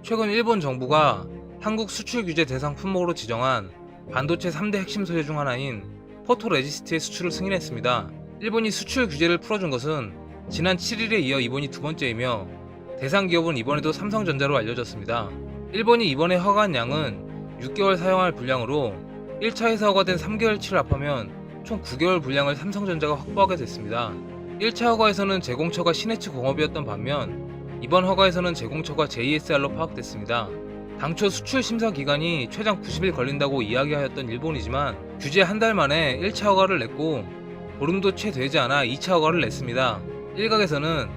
최근 일본 정부가 한국 수출 규제 대상 품목으로 지정한 반도체 3대 핵심 소재 중 하나인 포토레지스트의 수출을 승인했습니다. 일본이 수출 규제를 풀어준 것은 지난 7일에 이어 이번이 두 번째이며 대상 기업은 이번에도 삼성전자로 알려졌습니다. 일본이 이번에 허가한 양은 6개월 사용할 분량으로 1차에서 허가된 3개월치를 합하면 총 9개월 분량을 삼성전자가 확보하게 됐습니다. 1차 허가에서는 제공처가 시네츠 공업이었던 반면 이번 허가에서는 제공처가 JSR로 파악됐습니다. 당초 수출 심사 기간이 최장 90일 걸린다고 이야기하였던 일본이지만 규제 한 달 만에 1차 허가를 냈고 보름도 채 되지 않아 2차 허가를 냈습니다. 일각에서는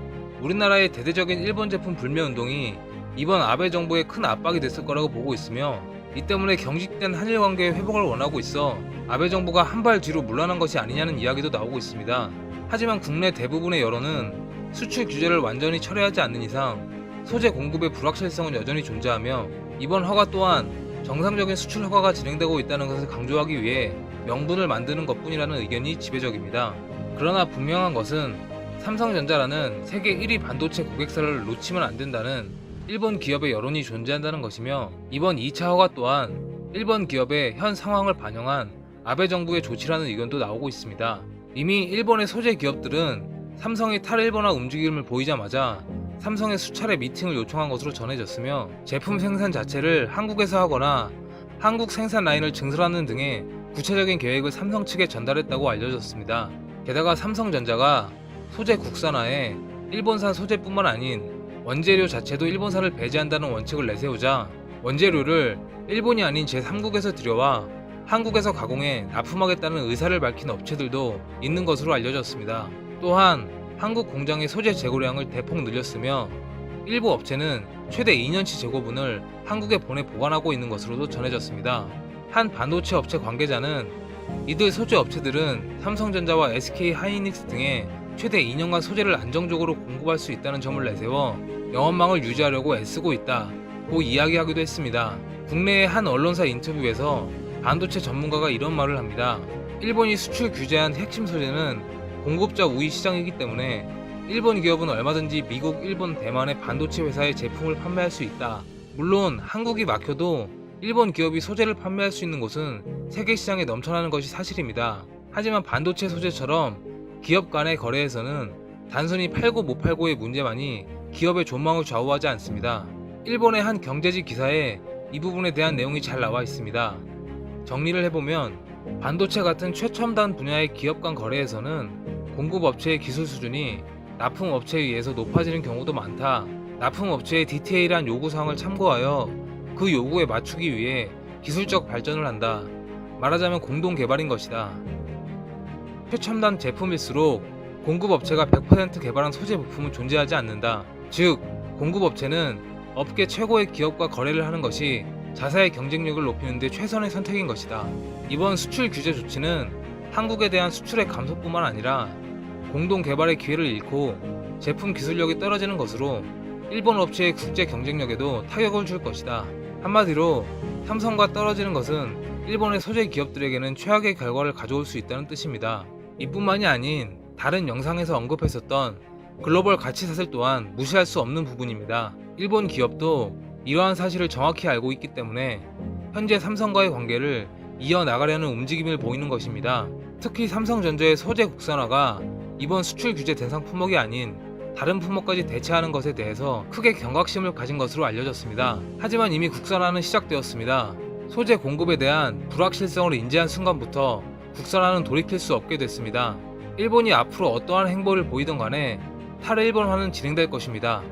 우리나라의 대대적인 일본 제품 불매 운동이 이번 아베 정부에 큰 압박이 됐을 거라고 보고 있으며 이 때문에 경직된 한일 관계의 회복을 원하고 있어 아베 정부가 한 발 뒤로 물러난 것이 아니냐는 이야기도 나오고 있습니다. 하지만 국내 대부분의 여론은 수출 규제를 완전히 철회하지 않는 이상 소재 공급의 불확실성은 여전히 존재하며 이번 허가 또한 정상적인 수출 허가가 진행되고 있다는 것을 강조하기 위해 명분을 만드는 것뿐이라는 의견이 지배적입니다. 그러나 분명한 것은 삼성전자라는 세계 1위 반도체 고객사를 놓치면 안 된다는 일본 기업의 여론이 존재한다는 것이며 이번 2차 허가 또한 일본 기업의 현 상황을 반영한 아베 정부의 조치라는 의견도 나오고 있습니다. 이미 일본의 소재 기업들은 삼성이 탈일본화 움직임을 보이자마자 삼성의 수차례 미팅을 요청한 것으로 전해졌으며 제품 생산 자체를 한국에서 하거나 한국 생산 라인을 증설하는 등의 구체적인 계획을 삼성 측에 전달했다고 알려졌습니다. 게다가 삼성전자가 소재 국산화에 일본산 소재뿐만 아닌 원재료 자체도 일본산을 배제한다는 원칙을 내세우자 원재료를 일본이 아닌 제3국에서 들여와 한국에서 가공해 납품하겠다는 의사를 밝힌 업체들도 있는 것으로 알려졌습니다. 또한 한국 공장의 소재 재고량을 대폭 늘렸으며 일부 업체는 최대 2년치 재고분을 한국에 보내 보관하고 있는 것으로도 전해졌습니다. 한 반도체 업체 관계자는 이들 소재 업체들은 삼성전자와 SK 하이닉스 등의 최대 2년간 소재를 안정적으로 공급할 수 있다는 점을 내세워 영업망을 유지하려고 애쓰고 있다고 이야기하기도 했습니다. 국내의 한 언론사 인터뷰에서 반도체 전문가가 이런 말을 합니다. 일본이 수출 규제한 핵심 소재는 공급자 우위 시장이기 때문에 일본 기업은 얼마든지 미국, 일본, 대만의 반도체 회사의 제품을 판매할 수 있다. 물론 한국이 막혀도 일본 기업이 소재를 판매할 수 있는 곳은 세계 시장에 넘쳐나는 것이 사실입니다. 하지만 반도체 소재처럼 기업 간의 거래에서는 단순히 팔고 못 팔고의 문제만이 기업의 존망을 좌우하지 않습니다. 일본의 한 경제지 기사에 이 부분에 대한 내용이 잘 나와 있습니다. 정리를 해보면 반도체 같은 최첨단 분야의 기업 간 거래에서는 공급업체의 기술 수준이 납품업체에 의해서 높아지는 경우도 많다. 납품업체의 디테일한 요구사항을 참고하여 그 요구에 맞추기 위해 기술적 발전을 한다. 말하자면 공동 개발인 것이다. 최첨단 제품일수록 공급업체가 100% 개발한 소재 부품은 존재하지 않는다. 즉, 공급업체는 업계 최고의 기업과 거래를 하는 것이 자사의 경쟁력을 높이는 데 최선의 선택인 것이다. 이번 수출 규제 조치는 한국에 대한 수출의 감소뿐만 아니라 공동 개발의 기회를 잃고 제품 기술력이 떨어지는 것으로 일본 업체의 국제 경쟁력에도 타격을 줄 것이다. 한마디로 삼성과 떨어지는 것은 일본의 소재 기업들에게는 최악의 결과를 가져올 수 있다는 뜻입니다. 이뿐만이 아닌 다른 영상에서 언급했었던 글로벌 가치사슬 또한 무시할 수 없는 부분입니다. 일본 기업도 이러한 사실을 정확히 알고 있기 때문에 현재 삼성과의 관계를 이어나가려는 움직임을 보이는 것입니다. 특히 삼성전자의 소재 국산화가 이번 수출 규제 대상 품목이 아닌 다른 품목까지 대체하는 것에 대해서 크게 경각심을 가진 것으로 알려졌습니다. 하지만 이미 국산화는 시작되었습니다. 소재 공급에 대한 불확실성을 인지한 순간부터 국산화는 돌이킬 수 없게 됐습니다. 일본이 앞으로 어떠한 행보를 보이든 간에 탈일본화는 진행될 것입니다.